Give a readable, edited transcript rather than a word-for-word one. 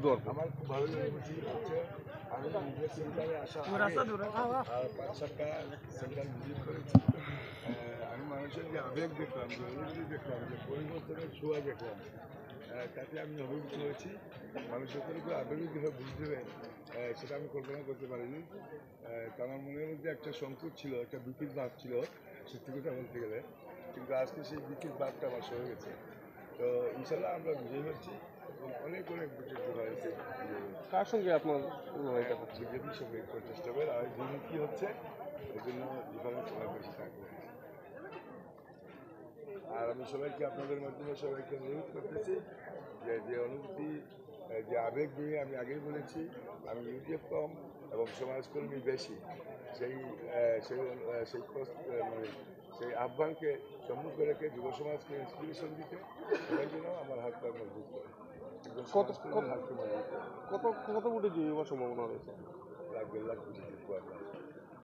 দোয়ার আমার খুব ভালো লেগেছে হচ্ছে আমি নিজে সেন্টারে আসা আর 5-7টা সেন্টার ভিজিট করেছি। আমি মানুষের যে আবেগ দেখলাম, যে অনুভূতি দেখলাম, যে পরিবর্তনের ছোঁয়া দেখলাম, তাতে আমি অভিভূত হয়েছি। মানুষের করে যে আবেগিকভাবে বুঝতে হবে সেটা আমি কল্পনা করতে পারিনি। তো আমার মনের মধ্যে একটা সংকট ছিল, একটা ভীতির ভাব ছিল সত্যি কথা বলতে গেলে, কিন্তু আজকে সেই ভীতির ভাবটা আমার সরে গেছে। তো ইনশাল্লাহ আমরা বিজয়ী হচ্ছি এবং অনেক অনেক বুঝতে হয়েছে। কার সঙ্গে আপনার বিজেপির সঙ্গে প্রচেষ্টা করে আর দুর্নীতি হচ্ছে, এই জন্য ডিফারেন্স অনেক বেশি থাকবে। আর আমি সবাইকে আপনাদের মাধ্যমে সবাইকে অনুরোধ করতেছি যে যে অনুভূতি, যে আবেগ নিয়ে আমি আগেই বলেছি, আমি ইউটিএফ কম এবং সমাজকর্মী বেশি, সেই সেই সেই মানে সেই আহ্বানকে সম্মুখে রেখে যুব সমাজকে ইন্সপিরেশন দিতে সবাই যেন আমার হাতটা মজবুত করে, সমাজকর্মীর হাতকে মজবুত করে। কত কত কোটি জয়ী হওয়ার সম্ভাবনা রয়েছে? লাখ 1.5 কোটি